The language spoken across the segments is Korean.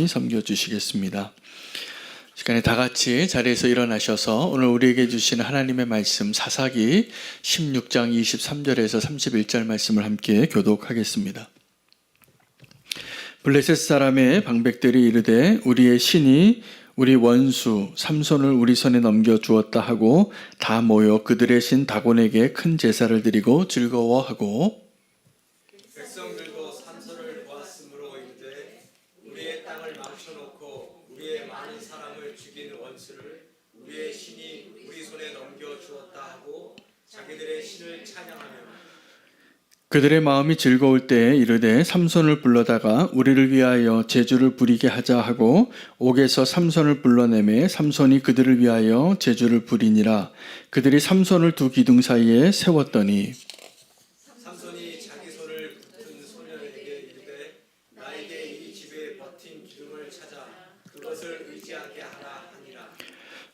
섬겨주시겠습니다. 시간에 다 같이 자리에서 일어나셔서 오늘 우리에게 주시는 하나님의 말씀 사사기 16장 23절에서 31절 말씀을 함께 교독하겠습니다. 블레셋 사람의 방백들이 이르되 우리의 신이 우리 원수 삼손을 우리 손에 넘겨주었다 하고 다 모여 그들의 신 다곤에게 큰 제사를 드리고 즐거워하고 백성들도 삼손을 보았으므로 이르되 우리의 땅을 망쳐놓고 우리의 많은 사람을 죽인 원수를 우리의 신이 우리 손에 넘겨주었다 하고 자기들의 신을 찬양하며 그들의 마음이 즐거울 때에 이르되 삼손을 불러다가 우리를 위하여 제주를 부리게 하자 하고 옥에서 삼손을 불러내매 삼손이 그들을 위하여 제주를 부리니라. 그들이 삼손을 두 기둥 사이에 세웠더니 삼손이 자기 손을 붙은 소년에게 이르되 나에게 이 집에 버틴 기둥을 찾아 그것을 의지하게 하라 하니라.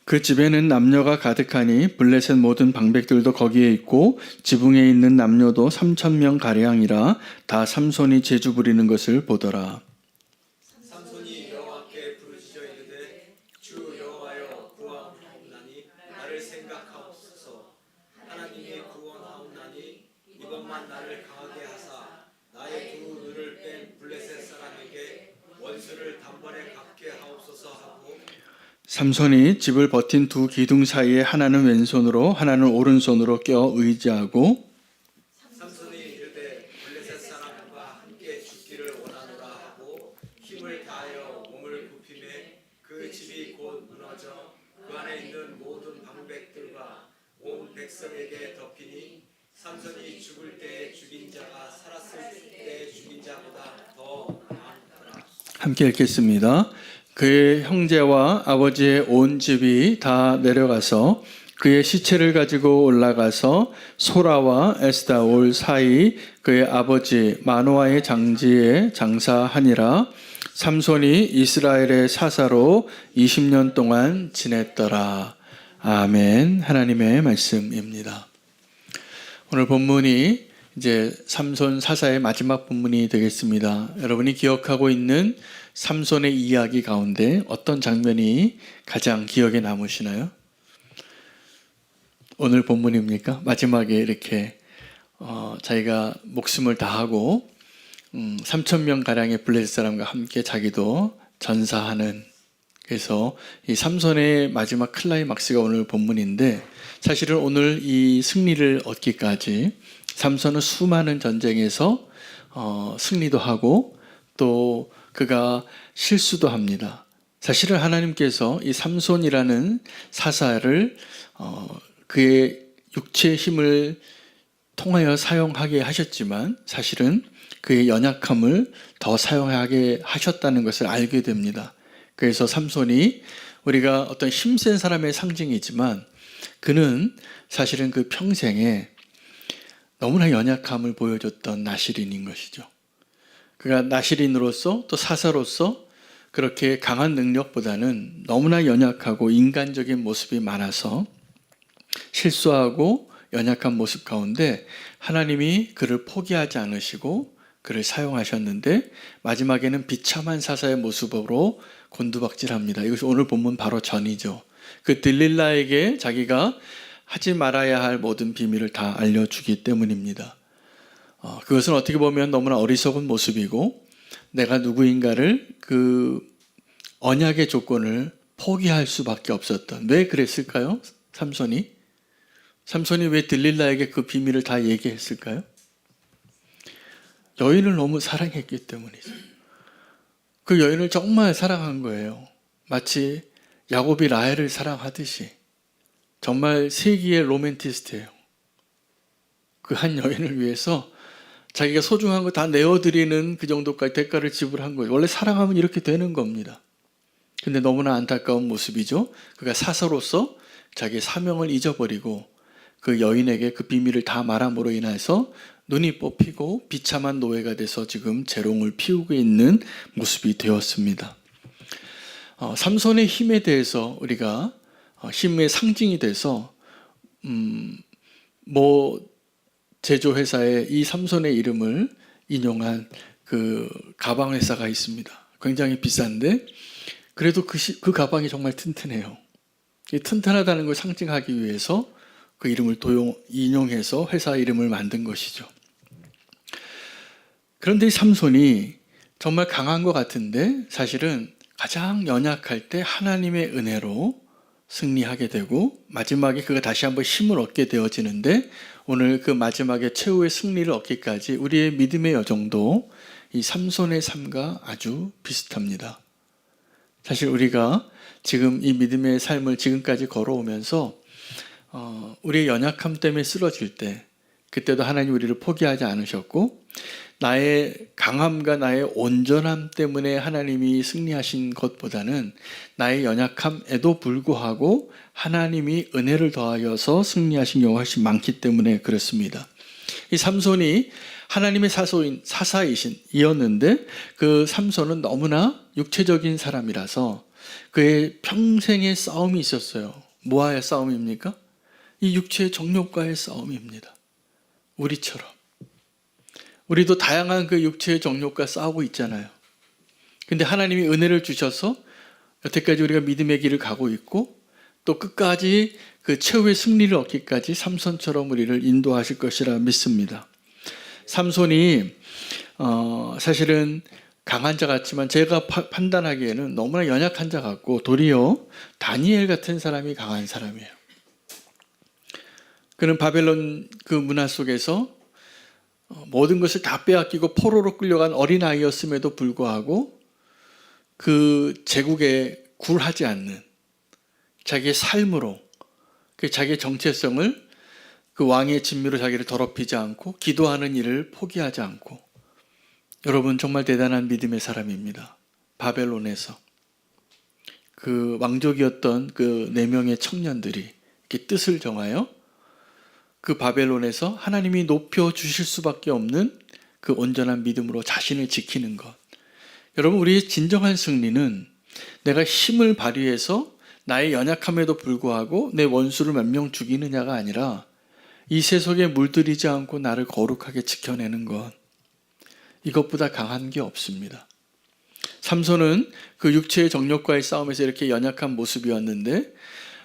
그 집에는 남녀가 가득하니 블레셋 모든 방백들도 거기에 있고 지붕에 있는 남녀도 3,000명 가량이라 다 삼손이 제주 부리는 것을 보더라. 삼손이 여호와께 부르짖어 이르되 주 여호와여 구원하옵나니 나를 생각하옵소서. 하나님이 구원하옵나니 이것만 나를 강하게 하사 나의 두 눈을 뺀 블레셋 사람에게 원수를 단번에 갚게 하옵소서 하고 삼손이 집을 버틴 두 기둥 사이에 하나는 왼손으로 하나는 오른손으로 껴 의지하고 삼손이 이르되 블레셋 사람과 함께 죽기를 원하노라 하고 힘을 다하여 몸을 굽히매 그 집이 곧 무너져 그 안에 있는 모든 방백들과 온 백성에게 덮이니 삼손이 죽을 때에 죽인 자가 살았을 때에 죽인 자보다 더 많더라. 함께 읽겠습니다. 그의 형제와 아버지의 온 집이 다 내려가서 그의 시체를 가지고 올라가서 소라와 에스다올 사이 그의 아버지 마노아의 장지에 장사하니라. 삼손이 이스라엘의 사사로 20년 동안 지냈더라. 아멘. 하나님의 말씀입니다. 오늘 본문이 이제 삼손 사사의 마지막 본문이 되겠습니다. 여러분이 기억하고 있는 삼손의 이야기 가운데 어떤 장면이 가장 기억에 남으시나요? 오늘 본문입니까? 마지막에 이렇게 자기가 목숨을 다하고 3,000명 가량의 블레셋 사람과 함께 자기도 전사하는, 그래서 이 삼손의 마지막 클라이막스가 오늘 본문인데, 사실은 오늘 이 승리를 얻기까지 삼손은 수많은 전쟁에서 승리도 하고 또 그가 실수도 합니다. 사실은 하나님께서 이 삼손이라는 사사를 그의 육체의 힘을 통하여 사용하게 하셨지만 사실은 그의 연약함을 더 사용하게 하셨다는 것을 알게 됩니다. 그래서 삼손이 우리가 어떤 힘센 사람의 상징이지만 그는 사실은 그 평생에 너무나 연약함을 보여줬던 나실인인 것이죠. 그가 나실인으로서 또 사사로서 그렇게 강한 능력보다는 너무나 연약하고 인간적인 모습이 많아서 실수하고 연약한 모습 가운데 하나님이 그를 포기하지 않으시고 그를 사용하셨는데 마지막에는 비참한 사사의 모습으로 곤두박질합니다. 이것이 오늘 본문 바로 전이죠. 그 들릴라에게 자기가 하지 말아야 할 모든 비밀을 다 알려주기 때문입니다. 그것은 어떻게 보면 너무나 어리석은 모습이고 내가 누구인가를 그 언약의 조건을 포기할 수밖에 없었던, 왜 그랬을까요? 삼손이 왜 들릴라에게 그 비밀을 다 얘기했을까요? 여인을 너무 사랑했기 때문이죠. 그 여인을 정말 사랑한 거예요. 마치 야곱이 라헬을 사랑하듯이. 정말 세기의 로맨티스트예요. 그 한 여인을 위해서 자기가 소중한 거 다 내어드리는 그 정도까지 대가를 지불한 거예요. 원래 사랑하면 이렇게 되는 겁니다. 근데 너무나 안타까운 모습이죠. 그가 사사로서 자기의 사명을 잊어버리고 그 여인에게 그 비밀을 다 말함으로 인해서 눈이 뽑히고 비참한 노예가 돼서 지금 재롱을 피우고 있는 모습이 되었습니다. 삼손의 힘에 대해서 우리가 힘의 상징이 돼서 제조회사에 이 삼손의 이름을 인용한 그 가방 회사가 있습니다. 굉장히 비싼데 그래도 그 가방이 정말 튼튼해요. 이 튼튼하다는 걸 상징하기 위해서 그 이름을 인용해서 회사 이름을 만든 것이죠. 그런데 이 삼손이 정말 강한 것 같은데 사실은 가장 연약할 때 하나님의 은혜로 승리하게 되고 마지막에 그가 다시 한번 힘을 얻게 되어지는데 오늘 그 마지막에 최후의 승리를 얻기까지 우리의 믿음의 여정도 이 삼손의 삶과 아주 비슷합니다. 사실 우리가 지금 이 믿음의 삶을 지금까지 걸어오면서 우리의 연약함 때문에 쓰러질 때 그때도 하나님 우리를 포기하지 않으셨고 나의 강함과 나의 온전함 때문에 하나님이 승리하신 것보다는 나의 연약함에도 불구하고 하나님이 은혜를 더하여서 승리하신 경우가 훨씬 많기 때문에 그렇습니다. 이 삼손이 하나님의 사사이었는데 그 삼손은 너무나 육체적인 사람이라서 그의 평생의 싸움이 있었어요. 뭐와의 싸움입니까? 이 육체의 정욕과의 싸움입니다. 우리처럼. 우리도 다양한 그 육체의 정욕과 싸우고 있잖아요. 근데 하나님이 은혜를 주셔서 여태까지 우리가 믿음의 길을 가고 있고 또 끝까지 그 최후의 승리를 얻기까지 삼손처럼 우리를 인도하실 것이라 믿습니다. 삼손이 사실은 강한 자 같지만 제가 판단하기에는 너무나 연약한 자 같고 도리어 다니엘 같은 사람이 강한 사람이에요. 그는 바벨론 그 문화 속에서 모든 것을 다 빼앗기고 포로로 끌려간 어린아이였음에도 불구하고 그 제국에 굴하지 않는 자기의 삶으로 자기의 정체성을 그 왕의 진미로 자기를 더럽히지 않고 기도하는 일을 포기하지 않고 여러분 정말 대단한 믿음의 사람입니다. 바벨론에서 그 왕족이었던 그 4명의 청년들이 이렇게 뜻을 정하여 그 바벨론에서 하나님이 높여주실 수밖에 없는 그 온전한 믿음으로 자신을 지키는 것. 여러분 우리의 진정한 승리는 내가 힘을 발휘해서 나의 연약함에도 불구하고 내 원수를 몇 명 죽이느냐가 아니라 이 세속에 물들이지 않고 나를 거룩하게 지켜내는 것. 이것보다 강한 게 없습니다. 삼손은 그 육체의 정욕과의 싸움에서 이렇게 연약한 모습이었는데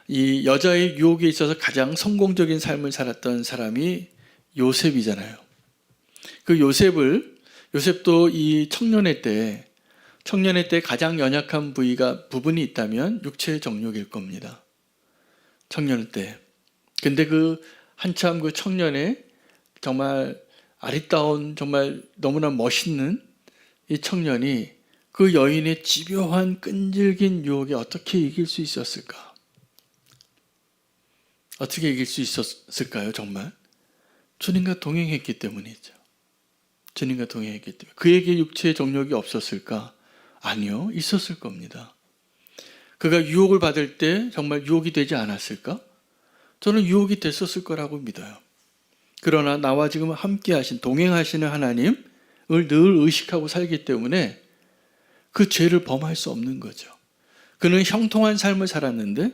이 여자의 유혹에 있어서 가장 성공적인 삶을 살았던 사람이 요셉이잖아요. 그 요셉도 이 청년의 때 가장 연약한 부분이 있다면 육체의 정욕일 겁니다. 청년 때. 근데 한참 그 청년의 정말 아리따운 정말 너무나 멋있는 이 청년이 그 여인의 집요한 끈질긴 유혹에 어떻게 이길 수 있었을까? 어떻게 이길 수 있었을까요? 정말 주님과 동행했기 때문이죠. 주님과 동행했기 때문에. 그에게 육체의 정욕이 없었을까? 아니요, 있었을 겁니다. 그가 유혹을 받을 때 정말 유혹이 되지 않았을까? 저는 유혹이 됐었을 거라고 믿어요. 그러나 나와 지금 함께 동행하시는 하나님을 늘 의식하고 살기 때문에 그 죄를 범할 수 없는 거죠. 그는 형통한 삶을 살았는데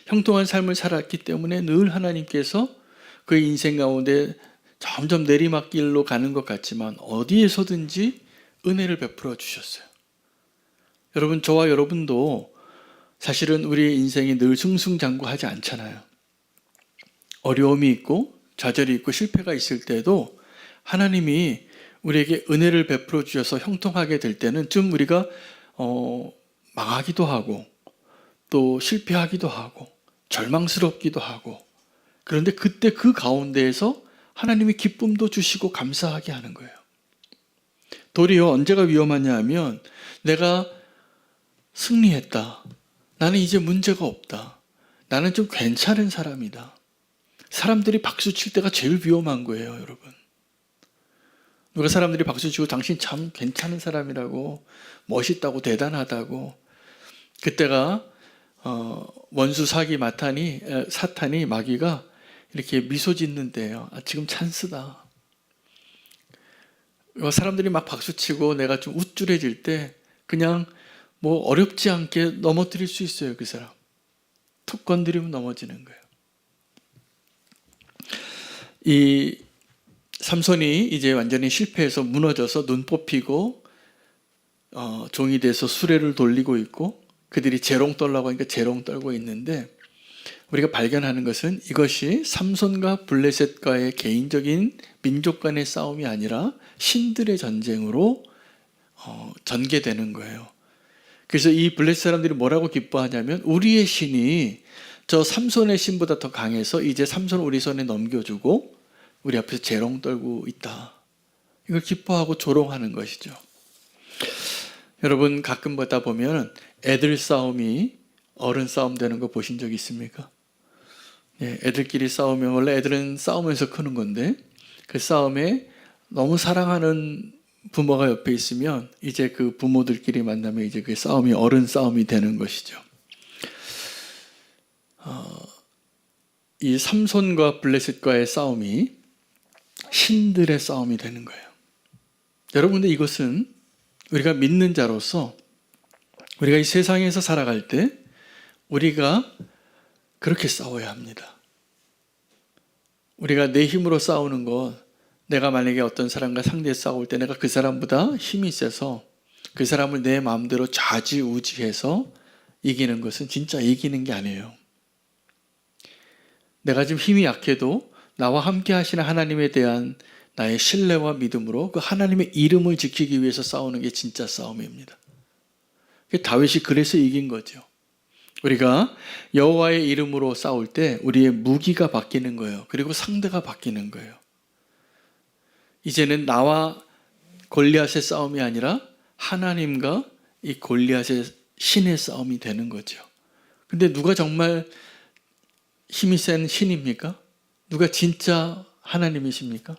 형통한 삶을 살았기 때문에 늘 하나님께서 그의 인생 가운데 점점 내리막길로 가는 것 같지만 어디에서든지 은혜를 베풀어 주셨어요. 여러분, 저와 여러분도 사실은 우리의 인생이 늘 승승장구하지 않잖아요. 어려움이 있고 좌절이 있고 실패가 있을 때도 하나님이 우리에게 은혜를 베풀어 주셔서 형통하게 될 때는 좀 우리가 망하기도 하고 또 실패하기도 하고 절망스럽기도 하고 그런데 그때 그 가운데에서 하나님이 기쁨도 주시고 감사하게 하는 거예요. 도리어 언제가 위험하냐 하면 내가 승리했다. 나는 이제 문제가 없다. 나는 좀 괜찮은 사람이다. 사람들이 박수 칠 때가 제일 위험한 거예요, 여러분. 누가 사람들이 박수 치고 당신 참 괜찮은 사람이라고 멋있다고 대단하다고 그때가 원수 사탄이 마귀가 이렇게 미소 짓는 때예요. 지금 찬스다. 사람들이 막 박수치고 내가 좀 우쭐해질 때 그냥 뭐 어렵지 않게 넘어뜨릴 수 있어요. 그 사람. 툭 건드리면 넘어지는 거예요. 이 삼손이 이제 완전히 실패해서 무너져서 눈 뽑히고 종이 돼서 수레를 돌리고 있고 그들이 재롱 떨라고 하니까 재롱 떨고 있는데 우리가 발견하는 것은 이것이 삼손과 블레셋과의 개인적인 민족 간의 싸움이 아니라 신들의 전쟁으로 전개되는 거예요. 그래서 이 블레셋 사람들이 뭐라고 기뻐하냐면 우리의 신이 저 삼손의 신보다 더 강해서 이제 삼손을 우리 손에 넘겨주고 우리 앞에서 재롱 떨고 있다. 이걸 기뻐하고 조롱하는 것이죠. 여러분 가끔 보다 보면 애들 싸움이 어른 싸움 되는 거 보신 적 있습니까? 예, 애들끼리 싸우면 원래 애들은 싸우면서 크는 건데 그 싸움에 너무 사랑하는 부모가 옆에 있으면 이제 그 부모들끼리 만나면 이제 그 싸움이 어른 싸움이 되는 것이죠. 이 삼손과 블레셋과의 싸움이 신들의 싸움이 되는 거예요. 여러분들 이것은 우리가 믿는 자로서 우리가 이 세상에서 살아갈 때 우리가 그렇게 싸워야 합니다. 우리가 내 힘으로 싸우는 것, 내가 만약에 어떤 사람과 상대 싸울 때 내가 그 사람보다 힘이 세서 그 사람을 내 마음대로 좌지우지해서 이기는 것은 진짜 이기는 게 아니에요. 내가 지금 힘이 약해도 나와 함께 하시는 하나님에 대한 나의 신뢰와 믿음으로 그 하나님의 이름을 지키기 위해서 싸우는 게 진짜 싸움입니다. 다윗이 그래서 이긴 거죠. 우리가 여호와의 이름으로 싸울 때 우리의 무기가 바뀌는 거예요. 그리고 상대가 바뀌는 거예요. 이제는 나와 골리앗의 싸움이 아니라 하나님과 이 골리앗의 신의 싸움이 되는 거죠. 근데 누가 정말 힘이 센 신입니까? 누가 진짜 하나님이십니까?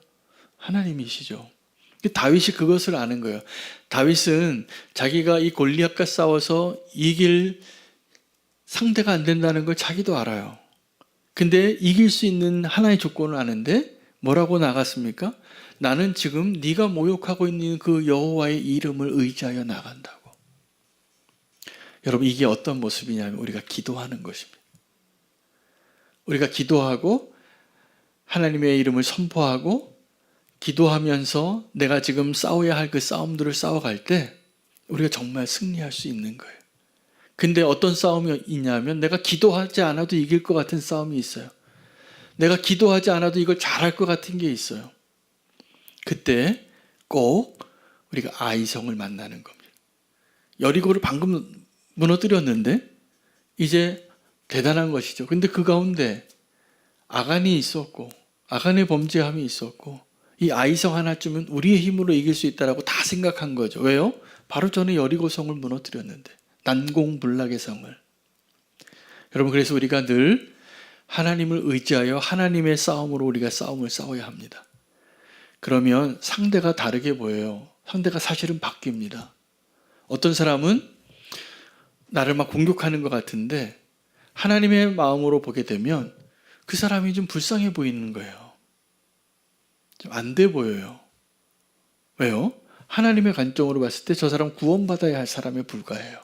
하나님이시죠. 다윗이 그것을 아는 거예요. 다윗은 자기가 이 골리앗과 싸워서 이길 상대가 안 된다는 걸 자기도 알아요. 근데 이길 수 있는 하나의 조건을 아는데 뭐라고 나갔습니까? 나는 지금 네가 모욕하고 있는 그 여호와의 이름을 의지하여 나간다고. 여러분 이게 어떤 모습이냐면 우리가 기도하는 것입니다. 우리가 기도하고 하나님의 이름을 선포하고 기도하면서 내가 지금 싸워야 할 그 싸움들을 싸워갈 때 우리가 정말 승리할 수 있는 거예요. 근데 어떤 싸움이 있냐면 내가 기도하지 않아도 이길 것 같은 싸움이 있어요. 내가 기도하지 않아도 이걸 잘할 것 같은 게 있어요. 그때 꼭 우리가 아이성을 만나는 겁니다. 여리고를 방금 무너뜨렸는데 이제 대단한 것이죠. 근데 그 가운데 아간이 있었고 아간의 범죄함이 있었고 이 아이성 하나쯤은 우리의 힘으로 이길 수 있다라고 다 생각한 거죠. 왜요? 바로 전에 여리고성을 무너뜨렸는데 난공불락의 성을. 여러분 그래서 우리가 늘 하나님을 의지하여 하나님의 싸움으로 우리가 싸움을 싸워야 합니다. 그러면 상대가 다르게 보여요. 상대가 사실은 바뀝니다. 어떤 사람은 나를 막 공격하는 것 같은데 하나님의 마음으로 보게 되면 그 사람이 좀 불쌍해 보이는 거예요. 좀 안 돼 보여요. 왜요? 하나님의 관점으로 봤을 때 저 사람 구원받아야 할 사람에 불과해요.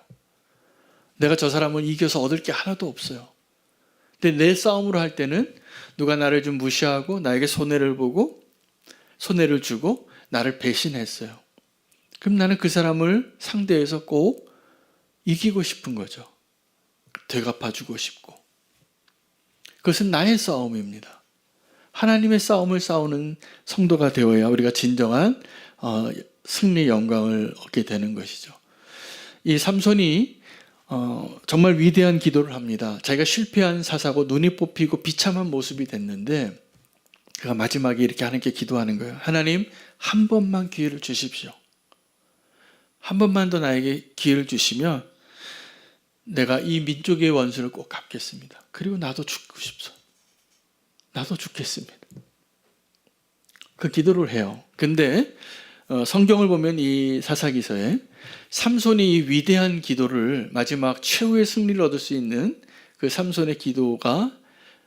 내가 저 사람을 이겨서 얻을 게 하나도 없어요. 근데 내 싸움으로 할 때는 누가 나를 좀 무시하고 나에게 손해를 보고 손해를 주고 나를 배신했어요. 그럼 나는 그 사람을 상대해서 꼭 이기고 싶은 거죠. 되갚아주고 싶고. 그것은 나의 싸움입니다. 하나님의 싸움을 싸우는 성도가 되어야 우리가 진정한 승리 영광을 얻게 되는 것이죠. 이 삼손이 정말 위대한 기도를 합니다. 자기가 실패한 사사고 눈이 뽑히고 비참한 모습이 됐는데 그가 마지막에 이렇게 하나님께 기도하는 거예요. 하나님 한 번만 기회를 주십시오. 한 번만 더 나에게 기회를 주시면 내가 이 민족의 원수를 꼭 갚겠습니다. 그리고 나도 죽고 싶소. 나도 죽겠습니다. 그 기도를 해요. 근데 성경을 보면 이 사사기서에 삼손이 이 위대한 기도를 마지막 최후의 승리를 얻을 수 있는 그 삼손의 기도가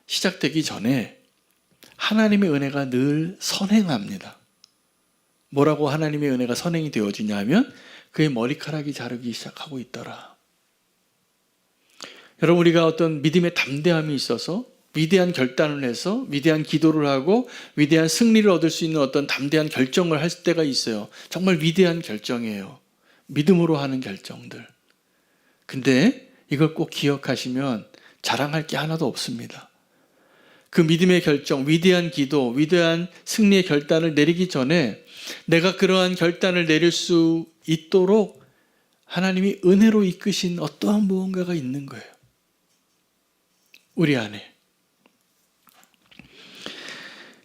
시작되기 전에 하나님의 은혜가 늘 선행합니다. 뭐라고 하나님의 은혜가 선행이 되어지냐 하면 그의 머리카락이 자르기 시작하고 있더라. 여러분 우리가 어떤 믿음의 담대함이 있어서 위대한 결단을 해서 위대한 기도를 하고 위대한 승리를 얻을 수 있는 어떤 담대한 결정을 할 때가 있어요. 정말 위대한 결정이에요. 믿음으로 하는 결정들. 근데 이걸 꼭 기억하시면 자랑할 게 하나도 없습니다. 그 믿음의 결정, 위대한 기도, 위대한 승리의 결단을 내리기 전에 내가 그러한 결단을 내릴 수 있도록 하나님이 은혜로 이끄신 어떠한 무언가가 있는 거예요. 우리 안에.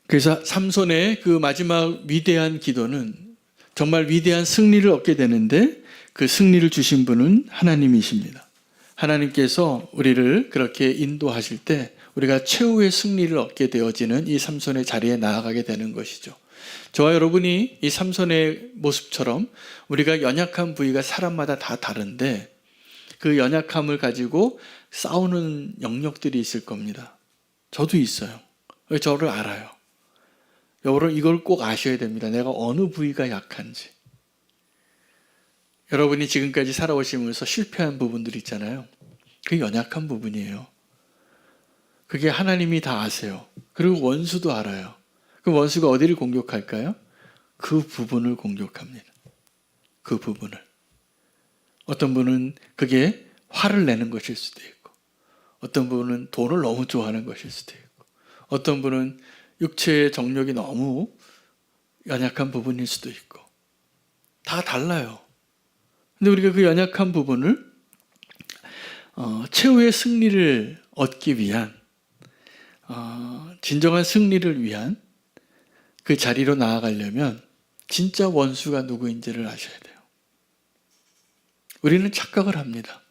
그래서 삼손의 그 마지막 위대한 기도는 정말 위대한 승리를 얻게 되는데 그 승리를 주신 분은 하나님이십니다. 하나님께서 우리를 그렇게 인도하실 때 우리가 최후의 승리를 얻게 되어지는 이 삼손의 자리에 나아가게 되는 것이죠. 저와 여러분이 이 삼손의 모습처럼 우리가 연약한 부위가 사람마다 다 다른데 그 연약함을 가지고 싸우는 영역들이 있을 겁니다. 저도 있어요. 저를 알아요. 여러분 이걸 꼭 아셔야 됩니다. 내가 어느 부위가 약한지. 여러분이 지금까지 살아오시면서 실패한 부분들 있잖아요. 그게 연약한 부분이에요. 그게 하나님이 다 아세요. 그리고 원수도 알아요. 그 원수가 어디를 공격할까요? 그 부분을 공격합니다. 그 부분을. 어떤 분은 그게 화를 내는 것일 수도 있고, 어떤 분은 돈을 너무 좋아하는 것일 수도 있고, 어떤 분은 육체의 정욕이 너무 연약한 부분일 수도 있고, 다 달라요. 근데 우리가 그 연약한 부분을 최후의 승리를 얻기 위한, 진정한 승리를 위한 그 자리로 나아가려면 진짜 원수가 누구인지를 아셔야 돼요. 우리는 착각을 합니다.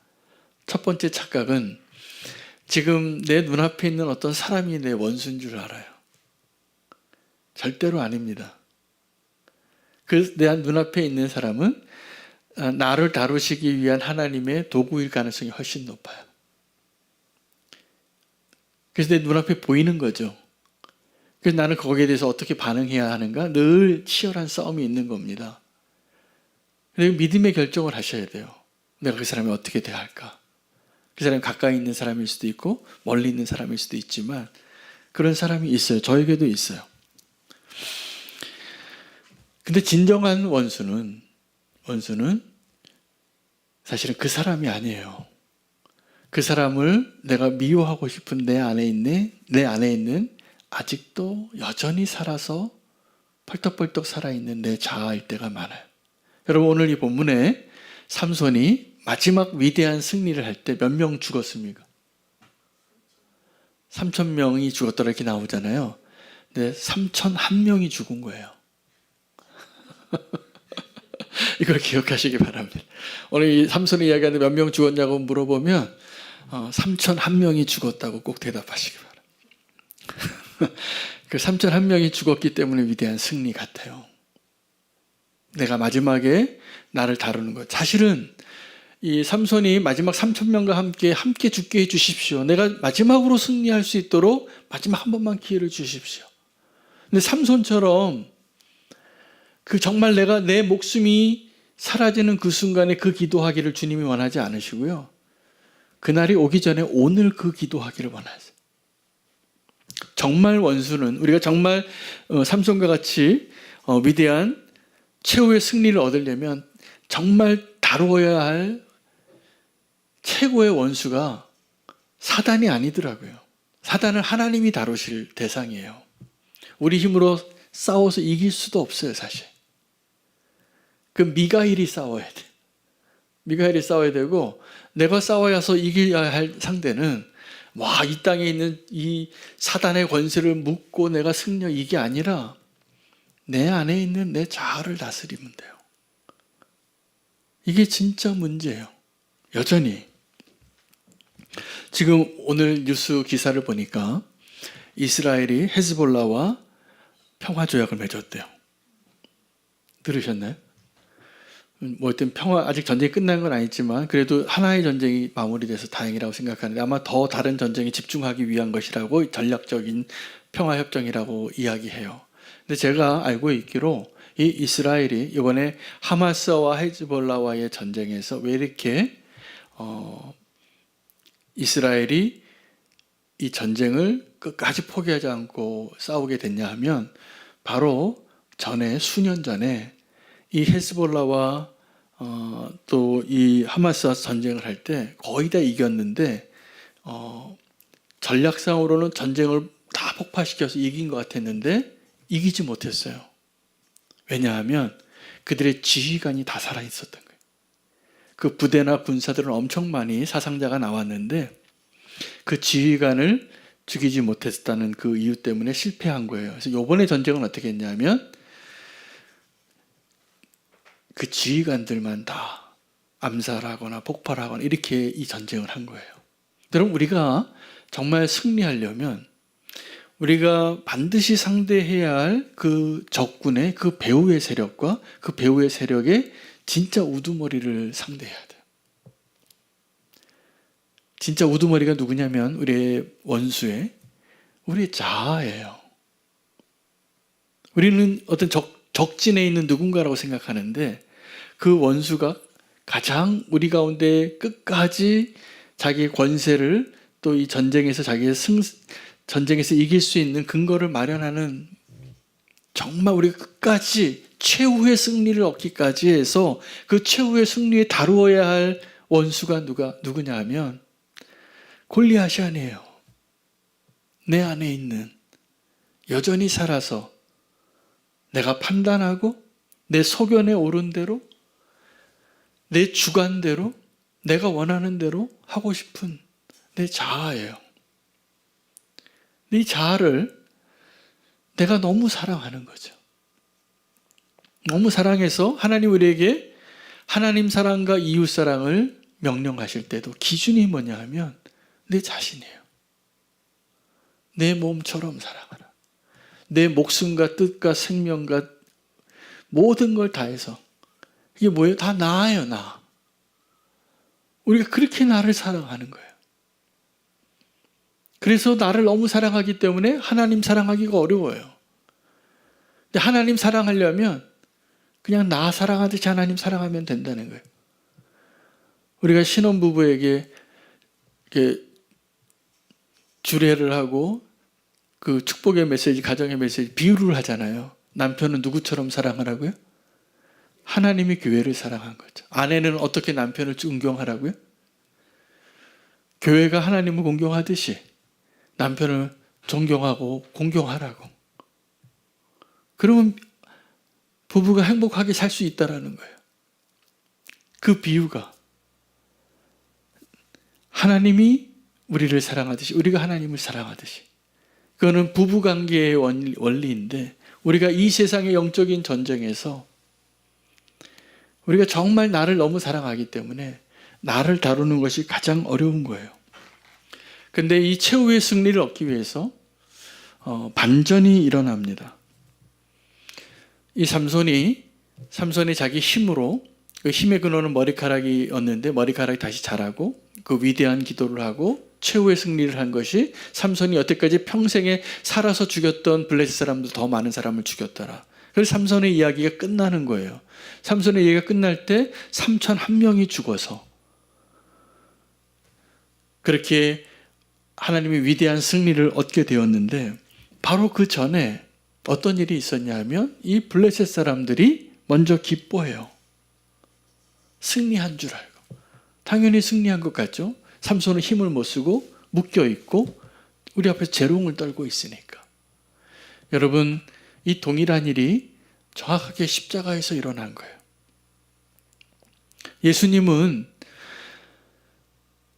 첫 번째 착각은 지금 내 눈앞에 있는 어떤 사람이 내 원수인 줄 알아요. 절대로 아닙니다. 그 내 눈앞에 있는 사람은 나를 다루시기 위한 하나님의 도구일 가능성이 훨씬 높아요. 그래서 내 눈앞에 보이는 거죠. 그래서 나는 거기에 대해서 어떻게 반응해야 하는가 늘 치열한 싸움이 있는 겁니다. 그리고 믿음의 결정을 하셔야 돼요. 내가 그 사람이 어떻게 대할까? 그 사람이 가까이 있는 사람일 수도 있고 멀리 있는 사람일 수도 있지만 그런 사람이 있어요. 저에게도 있어요. 근데 진정한 원수는 사실은 그 사람이 아니에요. 그 사람을 내가 미워하고 싶은 내 안에 있는 아직도 여전히 살아서 펄떡펄떡 살아있는 내 자아일 때가 많아요. 여러분 오늘 이 본문에 삼손이 마지막 위대한 승리를 할 때 몇 명 죽었습니까? 3,000명이 죽었더라 이렇게 나오잖아요. 근데 3,001명이 죽은 거예요. 이걸 기억하시기 바랍니다. 오늘 이 삼손이 이야기하는데 몇 명 죽었냐고 물어보면 3,001명이 죽었다고 꼭 대답하시기 바랍니다. 그 3,001명이 죽었기 때문에 위대한 승리 같아요. 내가 마지막에 나를 다루는 것. 사실은 이 삼손이 마지막 3,000명과 함께 죽게 해주십시오. 내가 마지막으로 승리할 수 있도록 마지막 한 번만 기회를 주십시오. 근데 삼손처럼 그 정말 내가 내 목숨이 사라지는 그 순간에 그 기도하기를 주님이 원하지 않으시고요. 그날이 오기 전에 오늘 그 기도하기를 원하세요. 정말 원수는 우리가 정말 삼손과 같이 위대한 최후의 승리를 얻으려면 정말 다루어야 할 최고의 원수가 사단이 아니더라고요. 사단은 하나님이 다루실 대상이에요. 우리 힘으로 싸워서 이길 수도 없어요, 사실. 그 미가엘이 싸워야 돼. 미가엘이 싸워야 되고 내가 싸워서 이겨야 할 상대는 이 땅에 있는 이 사단의 권세를 묻고 내가 승려 이게 아니라 내 안에 있는 내 자아를 다스리면 돼요. 이게 진짜 문제예요. 여전히. 지금 오늘 뉴스 기사를 보니까 이스라엘이 헤즈볼라와 평화조약을 맺었대요. 들으셨나요? 어떤 아직 전쟁이 끝난 건 아니지만 그래도 하나의 전쟁이 마무리돼서 다행이라고 생각하는데 아마 더 다른 전쟁에 집중하기 위한 것이라고 전략적인 평화협정이라고 이야기해요. 근데 제가 알고 있기로 이 이스라엘이 이번에 하마스와 헤즈볼라와의 전쟁에서 왜 이렇게 이스라엘이 이 전쟁을 끝까지 포기하지 않고 싸우게 됐냐 하면 바로 수년 전에 이 헤즈볼라와 또 이 하마스와 전쟁을 할 때 거의 다 이겼는데 전략상으로는 전쟁을 다 폭파시켜서 이긴 것 같았는데 이기지 못했어요. 왜냐하면 그들의 지휘관이 다 살아있었던 거예요. 그 부대나 군사들은 엄청 많이 사상자가 나왔는데 그 지휘관을 죽이지 못했다는 그 이유 때문에 실패한 거예요. 그래서 이번에 전쟁은 어떻게 했냐면 그 지휘관들만 다 암살하거나 폭발하거나 이렇게 이 전쟁을 한 거예요. 여러분, 우리가 정말 승리하려면 우리가 반드시 상대해야 할 그 적군의 그 배후의 세력과 그 배후의 세력의 진짜 우두머리를 상대해야 돼요. 진짜 우두머리가 누구냐면 우리의 원수의 우리의 자아예요. 우리는 어떤 적진에 있는 누군가라고 생각하는데 그 원수가 가장 우리 가운데 끝까지 자기의 권세를 또 이 전쟁에서 전쟁에서 이길 수 있는 근거를 마련하는 정말 우리가 끝까지 최후의 승리를 얻기까지 해서 그 최후의 승리에 다루어야 할 원수가 누구냐 하면 골리앗이 아니에요. 내 안에 있는 여전히 살아서 내가 판단하고 내 소견에 오른 대로 내 주관대로 내가 원하는 대로 하고 싶은 내 자아예요. 이 자아를 내가 너무 사랑하는 거죠. 너무 사랑해서 하나님 우리에게 하나님 사랑과 이웃 사랑을 명령하실 때도 기준이 뭐냐 하면 내 자신이에요. 내 몸처럼 사랑하라. 내 목숨과 뜻과 생명과 모든 걸 다해서. 이게 뭐예요? 다 나예요, 나. 우리가 그렇게 나를 사랑하는 거예요. 그래서 나를 너무 사랑하기 때문에 하나님 사랑하기가 어려워요. 근데 하나님 사랑하려면 그냥 나 사랑하듯이 하나님 사랑하면 된다는 거예요. 우리가 신혼부부에게 이렇게 주례를 하고 그 축복의 메시지, 가정의 메시지, 비유를 하잖아요. 남편은 누구처럼 사랑하라고요? 하나님이 교회를 사랑한 거죠. 아내는 어떻게 남편을 존경하라고요? 교회가 하나님을 공경하듯이 남편을 존경하고 공경하라고. 그러면 부부가 행복하게 살 수 있다라는 거예요. 그 비유가 하나님이 우리를 사랑하듯이 우리가 하나님을 사랑하듯이 그거는 부부관계의 원리인데 우리가 이 세상의 영적인 전쟁에서 우리가 정말 나를 너무 사랑하기 때문에 나를 다루는 것이 가장 어려운 거예요. 근데 이 최후의 승리를 얻기 위해서 반전이 일어납니다. 이 삼손이 자기 힘으로 그 힘의 근원은 머리카락이었는데 머리카락이 다시 자라고 그 위대한 기도를 하고 최후의 승리를 한 것이 삼손이 여태까지 평생에 살아서 죽였던 블레셋 사람들 더 많은 사람을 죽였더라. 그래서 삼손의 이야기가 끝나는 거예요. 삼손의 이야기가 끝날 때 3,001명이 죽어서 그렇게 하나님의 위대한 승리를 얻게 되었는데 바로 그 전에 어떤 일이 있었냐 하면 이 블레셋 사람들이 먼저 기뻐해요. 승리한 줄 알고. 당연히 승리한 것 같죠? 삼손은 힘을 못 쓰고 묶여 있고 우리 앞에서 재롱을 떨고 있으니까. 여러분, 이 동일한 일이 정확하게 십자가에서 일어난 거예요. 예수님은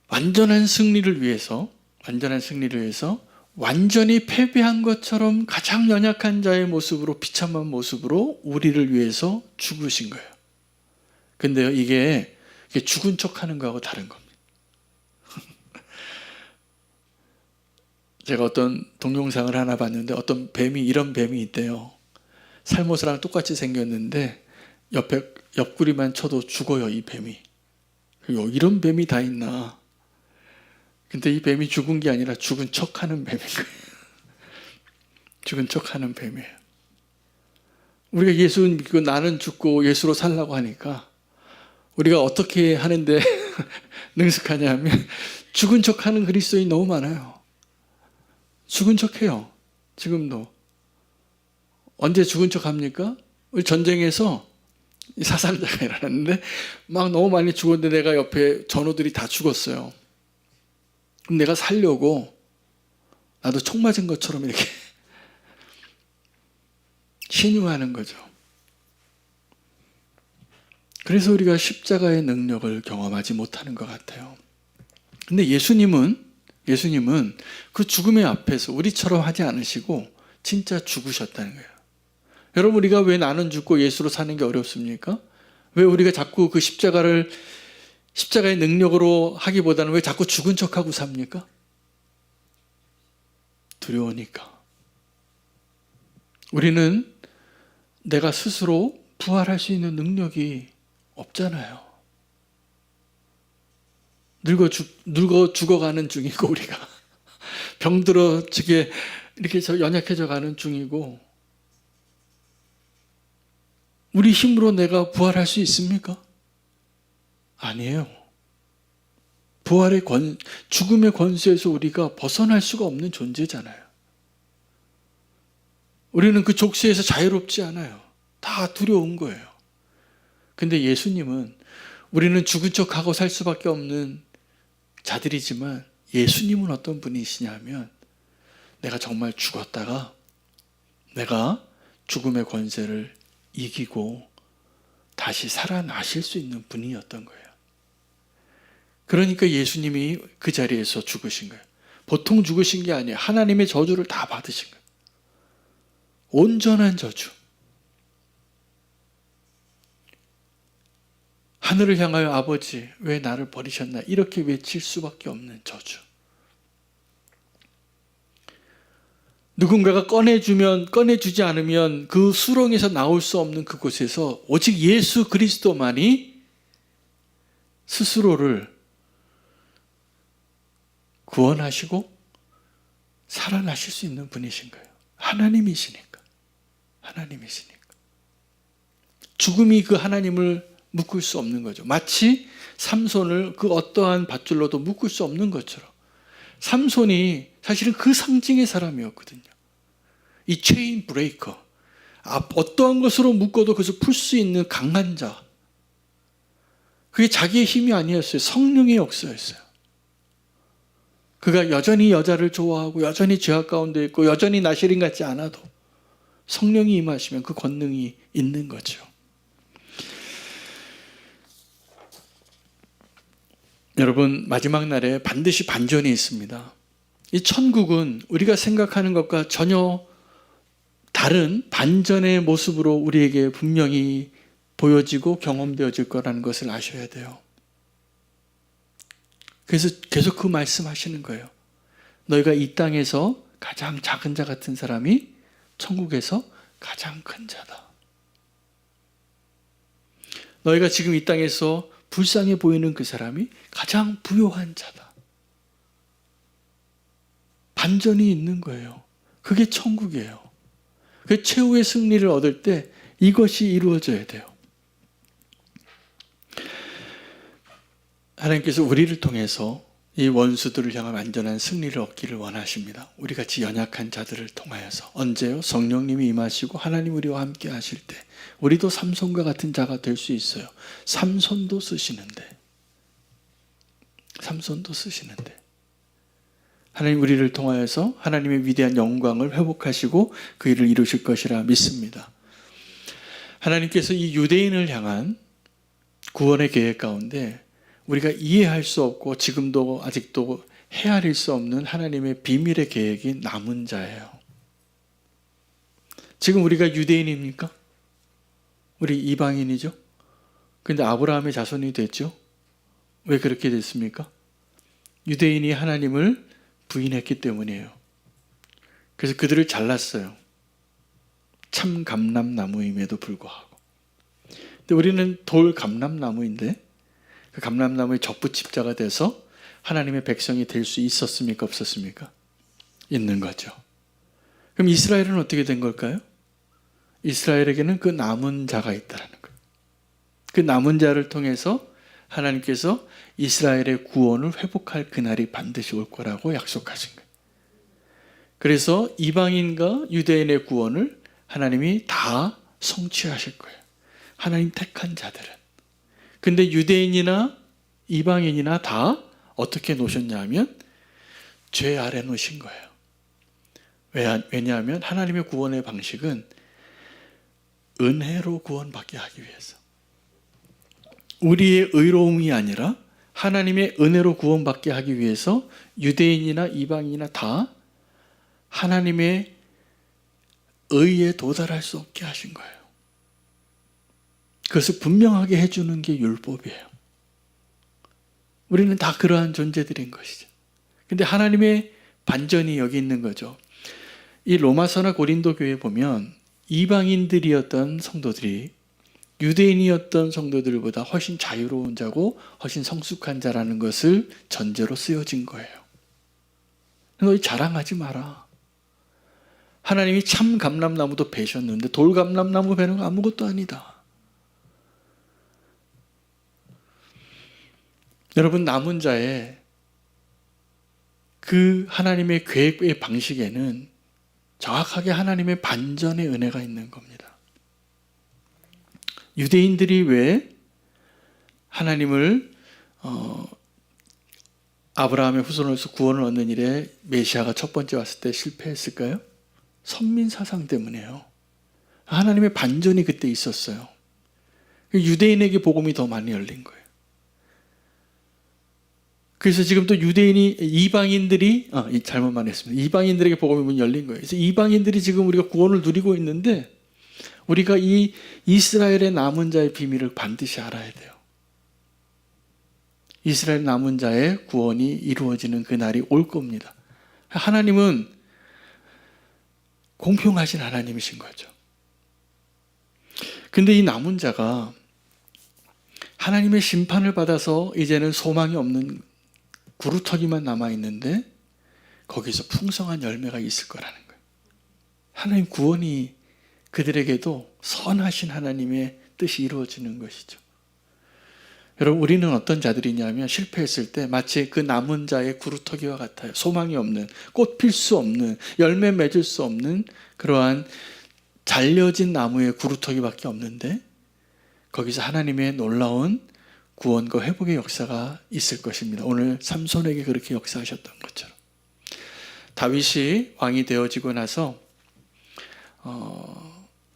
완전한 승리를 위해서 완전히 패배한 것처럼 가장 연약한 자의 모습으로 비참한 모습으로 우리를 위해서 죽으신 거예요. 근데요, 이게 죽은 척하는 거하고 다른 겁니다. 제가 어떤 동영상을 하나 봤는데 어떤 이런 뱀이 있대요. 살모사랑 똑같이 생겼는데 옆구리만 쳐도 죽어요, 이 뱀이. 이런 뱀이 다 있나. 근데 이 뱀이 죽은 게 아니라 죽은 척하는 뱀인 거예요. 죽은 척하는 뱀이에요. 우리가 예수 믿고 나는 죽고 예수로 살라고 하니까 우리가 어떻게 하는데 능숙하냐 하면 죽은 척하는 그리스도인이 너무 많아요. 죽은 척해요. 지금도. 언제 죽은 척합니까? 우리 전쟁에서 이 사상자가 일어났는데 막 너무 많이 죽었는데 내가 옆에 전우들이 다 죽었어요. 그럼 내가 살려고 나도 총 맞은 것처럼 이렇게 신용하는 거죠. 그래서 우리가 십자가의 능력을 경험하지 못하는 것 같아요. 근데 예수님은 그 죽음의 앞에서 우리처럼 하지 않으시고 진짜 죽으셨다는 거예요. 여러분, 우리가 왜 나는 죽고 예수로 사는 게 어렵습니까? 왜 우리가 자꾸 그 십자가의 능력으로 하기보다는 왜 자꾸 죽은 척하고 삽니까? 두려우니까. 우리는 내가 스스로 부활할 수 있는 능력이 없잖아요. 늙어 죽어가는 중이고, 우리가 병들어 이렇게 연약해져 가는 중이고, 우리 힘으로 내가 부활할 수 있습니까? 아니에요. 죽음의 권세에서 우리가 벗어날 수가 없는 존재잖아요. 우리는 그 족쇄에서 자유롭지 않아요. 다 두려운 거예요. 근데 예수님은, 우리는 죽은 척하고 살 수밖에 없는 자들이지만 예수님은 어떤 분이시냐면, 내가 정말 죽었다가 내가 죽음의 권세를 이기고 다시 살아나실 수 있는 분이었던 거예요. 그러니까 예수님이 그 자리에서 죽으신 거예요. 보통 죽으신 게 아니에요. 하나님의 저주를 다 받으신 거예요. 온전한 저주. 하늘을 향하여 아버지 왜 나를 버리셨나 이렇게 외칠 수밖에 없는 저주. 누군가가 꺼내주지 않으면 그 수렁에서 나올 수 없는 그곳에서 오직 예수 그리스도만이 스스로를 구원하시고 살아나실 수 있는 분이신 거예요. 하나님이시니까. 죽음이 그 하나님을 묶을 수 없는 거죠. 마치 삼손을 그 어떠한 밧줄로도 묶을 수 없는 것처럼. 삼손이 사실은 그 상징의 사람이었거든요. 이 체인 브레이커, 어떠한 것으로 묶어도 그것을 풀 수 있는 강한 자. 그게 자기의 힘이 아니었어요. 성령의 역사였어요. 그가 여전히 여자를 좋아하고 여전히 죄악 가운데 있고 여전히 나시린 같지 않아도 성령이 임하시면 그 권능이 있는 거죠. 여러분, 마지막 날에 반드시 반전이 있습니다. 이 천국은 우리가 생각하는 것과 전혀 다른 반전의 모습으로 우리에게 분명히 보여지고 경험되어질 거라는 것을 아셔야 돼요. 그래서 계속 그 말씀하시는 거예요. 너희가 이 땅에서 가장 작은 자 같은 사람이 천국에서 가장 큰 자다. 너희가 지금 이 땅에서 불쌍해 보이는 그 사람이 가장 부요한 자다. 반전이 있는 거예요. 그게 천국이에요. 그 최후의 승리를 얻을 때 이것이 이루어져야 돼요. 하나님께서 우리를 통해서 이 원수들을 향한 완전한 승리를 얻기를 원하십니다. 우리 같이 연약한 자들을 통하여서. 언제요? 성령님이 임하시고 하나님 우리와 함께 하실 때 우리도 삼손과 같은 자가 될 수 있어요. 삼손도 쓰시는데 하나님 우리를 통하여서 하나님의 위대한 영광을 회복하시고 그 일을 이루실 것이라 믿습니다. 하나님께서 이 유대인을 향한 구원의 계획 가운데 우리가 이해할 수 없고 지금도 아직도 헤아릴 수 없는 하나님의 비밀의 계획이 남은 자예요. 지금 우리가 유대인입니까? 우리 이방인이죠? 근데 아브라함의 자손이 됐죠? 왜 그렇게 됐습니까? 유대인이 하나님을 부인했기 때문이에요. 그래서 그들을 잘랐어요. 참 감람나무임에도 불구하고. 근데 우리는 돌 감람나무인데 그 감람나무의 접붙입자가 돼서 하나님의 백성이 될 수 있었습니까? 없었습니까? 있는 거죠. 그럼 이스라엘은 어떻게 된 걸까요? 이스라엘에게는 그 남은 자가 있다는 거예요. 그 남은 자를 통해서 하나님께서 이스라엘의 구원을 회복할 그날이 반드시 올 거라고 약속하신 거예요. 그래서 이방인과 유대인의 구원을 하나님이 다 성취하실 거예요. 하나님 택한 자들은. 근데 유대인이나 이방인이나 다 어떻게 놓으셨냐 하면 죄 아래 놓으신 거예요. 왜냐하면 하나님의 구원의 방식은 은혜로 구원받게 하기 위해서. 우리의 의로움이 아니라 하나님의 은혜로 구원받게 하기 위해서 유대인이나 이방인이나 다 하나님의 의에 도달할 수 없게 하신 거예요. 그것을 분명하게 해주는 게 율법이에요. 우리는 다 그러한 존재들인 것이죠. 근데 하나님의 반전이 여기 있는 거죠. 이 로마서나 고린도 교회에 보면 이방인들이었던 성도들이 유대인이었던 성도들보다 훨씬 자유로운 자고 훨씬 성숙한 자라는 것을 전제로 쓰여진 거예요. 너희 자랑하지 마라. 하나님이 참 감람나무도 베셨는데 돌 감람나무 베는 건 아무것도 아니다. 여러분, 남은 자의 그 하나님의 계획의 방식에는 정확하게 하나님의 반전의 은혜가 있는 겁니다. 유대인들이 왜 하나님을 아브라함의 후손으로서 구원을 얻는 일에 메시아가 첫 번째 왔을 때 실패했을까요? 선민사상 때문에요. 하나님의 반전이 그때 있었어요. 유대인에게 복음이 더 많이 열린 거예요. 그래서 지금 또 유대인이 이방인들이 잘못 말했습니다. 이방인들에게 복음의 문이 열린 거예요. 그래서 이방인들이 지금 우리가 구원을 누리고 있는데 우리가 이 이스라엘의 남은 자의 비밀을 반드시 알아야 돼요. 이스라엘 남은 자의 구원이 이루어지는 그날이 올 겁니다. 하나님은 공평하신 하나님이신 거죠. 근데 이 남은 자가 하나님의 심판을 받아서 이제는 소망이 없는 구루터기만 남아있는데 거기서 풍성한 열매가 있을 거라는 거예요. 하나님 구원이 그들에게도 선하신 하나님의 뜻이 이루어지는 것이죠. 여러분, 우리는 어떤 자들이냐면 실패했을 때 마치 그 남은 자의 구루터기와 같아요. 소망이 없는, 꽃 필 수 없는, 열매 맺을 수 없는 그러한 잘려진 나무의 구루터기밖에 없는데 거기서 하나님의 놀라운 구원과 회복의 역사가 있을 것입니다. 오늘 삼손에게 그렇게 역사하셨던 것처럼. 다윗이 왕이 되어지고 나서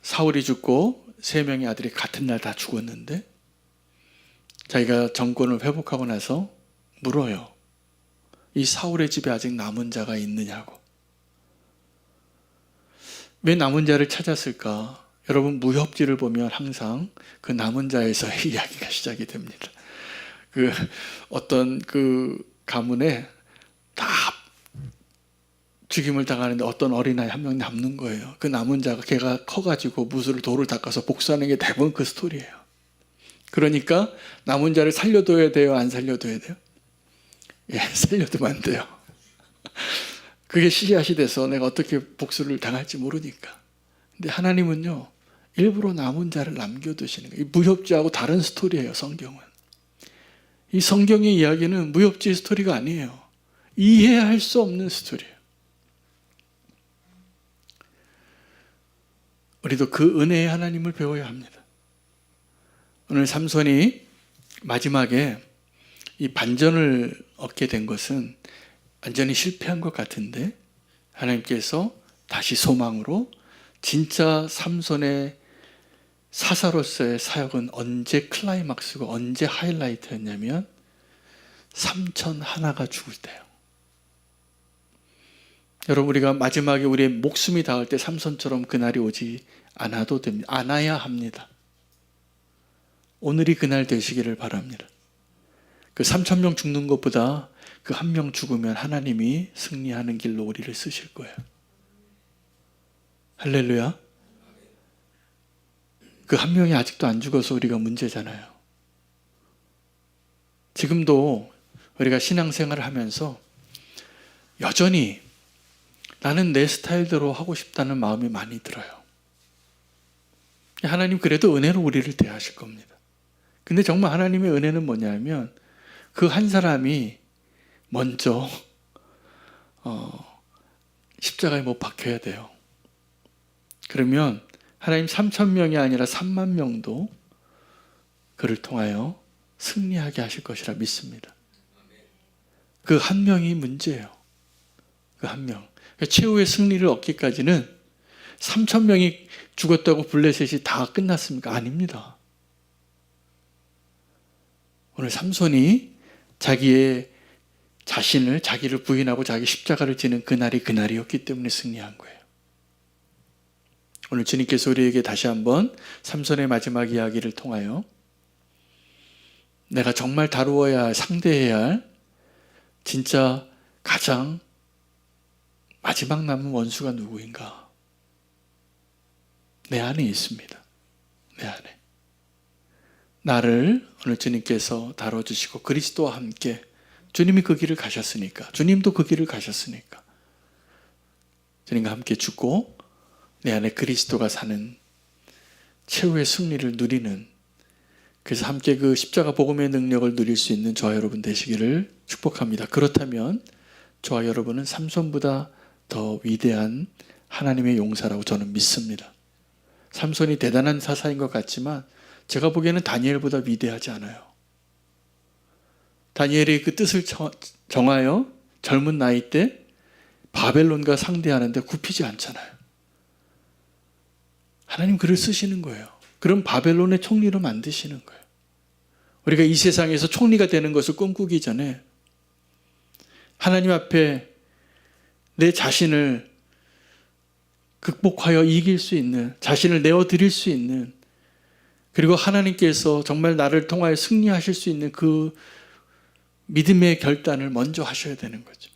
사울이 죽고 3명의 아들이 같은 날 다 죽었는데 자기가 정권을 회복하고 나서 물어요. 이 사울의 집에 아직 남은 자가 있느냐고. 왜 남은 자를 찾았을까? 여러분, 무협지를 보면 항상 그 남은 자에서의 이야기가 시작이 됩니다. 어떤 가문에 다 죽임을 당하는데 어떤 어린아이 한 명 남는 거예요. 그 남은 자가 걔가 커가지고 무술을 돌을 닦아서 복수하는 게 대부분 그 스토리예요. 그러니까 남은 자를 살려둬야 돼요? 안 살려둬야 돼요? 예, 살려두면 안 돼요. 그게 씨앗이 돼서 내가 어떻게 복수를 당할지 모르니까. 근데 하나님은요, 일부러 남은 자를 남겨두시는 거예요. 무협지하고 다른 스토리예요, 성경은. 이 성경의 이야기는 무협지 스토리가 아니에요. 이해할 수 없는 스토리예요. 우리도 그 은혜의 하나님을 배워야 합니다. 오늘 삼손이 마지막에 이 반전을 얻게 된 것은 완전히 실패한 것 같은데 하나님께서 다시 소망으로 진짜 삼손의 사사로서의 사역은 언제 클라이막스고 언제 하이라이트였냐면 삼천 하나가 죽을 때요. 여러분, 우리가 마지막에 우리의 목숨이 닿을 때 삼손처럼 그날이 오지 않아도 됩니다. 않아야 합니다. 오늘이 그날 되시기를 바랍니다. 그 3,000명 죽는 것보다 그 한 명 죽으면 하나님이 승리하는 길로 우리를 쓰실 거예요. 할렐루야. 그 한 명이 아직도 안 죽어서 우리가 문제잖아요. 지금도 우리가 신앙생활을 하면서 여전히 나는 내 스타일대로 하고 싶다는 마음이 많이 들어요. 하나님 그래도 은혜로 우리를 대하실 겁니다. 근데 정말 하나님의 은혜는 뭐냐면 그 한 사람이 먼저 십자가에 못 박혀야 돼요. 그러면 하나님 3,000명이 아니라 3만 명도 그를 통하여 승리하게 하실 것이라 믿습니다. 그 한 명이 문제예요. 그 한 명. 최후의 승리를 얻기까지는 3,000명이 죽었다고 블레셋이 다 끝났습니까? 아닙니다. 오늘 삼손이 자기의 자기를 부인하고 자기 십자가를 지는 그날이었기 때문에 승리한 거예요. 오늘 주님께서 우리에게 다시 한번 삼손의 마지막 이야기를 통하여 내가 정말 다루어야 할, 상대해야 할 진짜 가장 마지막 남은 원수가 누구인가? 내 안에 있습니다. 내 안에. 나를 오늘 주님께서 다뤄주시고 그리스도와 함께 주님이 그 길을 가셨으니까, 주님도 그 길을 가셨으니까 주님과 함께 죽고 내 안에 그리스도가 사는 최후의 승리를 누리는, 그래서 함께 그 십자가 복음의 능력을 누릴 수 있는 저와 여러분 되시기를 축복합니다. 그렇다면 저와 여러분은 삼손보다 더 위대한 하나님의 용사라고 저는 믿습니다. 삼손이 대단한 사사인 것 같지만 제가 보기에는 다니엘보다 위대하지 않아요. 다니엘이 그 뜻을 정하여 젊은 나이 때 바벨론과 상대하는데 굽히지 않잖아요. 하나님 그를 쓰시는 거예요. 그럼 바벨론의 총리로 만드시는 거예요. 우리가 이 세상에서 총리가 되는 것을 꿈꾸기 전에 하나님 앞에 내 자신을 극복하여 이길 수 있는, 자신을 내어드릴 수 있는, 그리고 하나님께서 정말 나를 통하여 승리하실 수 있는 그 믿음의 결단을 먼저 하셔야 되는 거죠.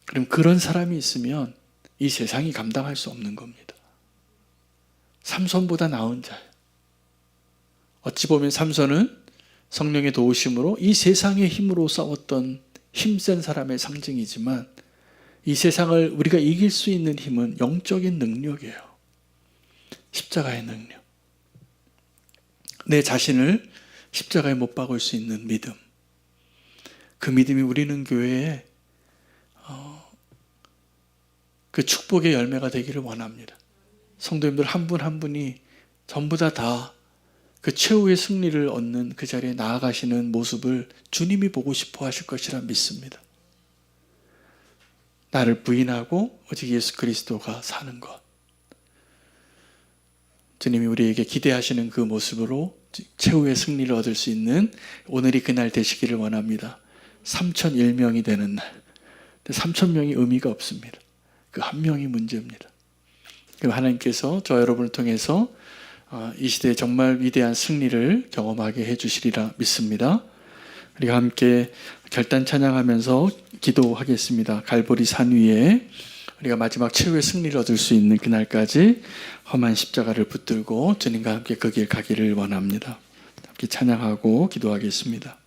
그럼 그런 사람이 있으면 이 세상이 감당할 수 없는 겁니다. 삼손보다 나은 자예요. 어찌 보면 삼손은 성령의 도우심으로 이 세상의 힘으로 싸웠던 힘센 사람의 상징이지만 이 세상을 우리가 이길 수 있는 힘은 영적인 능력이에요. 십자가의 능력. 내 자신을 십자가에 못 박을 수 있는 믿음. 그 믿음이 우리는 교회에 그 축복의 열매가 되기를 원합니다. 성도님들 한 분 한 분이 전부 다 그 최후의 승리를 얻는 그 자리에 나아가시는 모습을 주님이 보고 싶어 하실 것이라 믿습니다. 나를 부인하고 오직 예수 그리스도가 사는 것. 주님이 우리에게 기대하시는 그 모습으로 최후의 승리를 얻을 수 있는 오늘이 그날 되시기를 원합니다. 3,001명이 되는 날. 3,000명이 의미가 없습니다. 그 한 명이 문제입니다. 그럼 하나님께서 저 여러분을 통해서 이 시대에 정말 위대한 승리를 경험하게 해주시리라 믿습니다. 우리가 함께 결단 찬양하면서 기도하겠습니다. 갈보리 산 위에 우리가 마지막 최후의 승리를 얻을 수 있는 그날까지 험한 십자가를 붙들고 주님과 함께 그 길 가기를 원합니다. 함께 찬양하고 기도하겠습니다.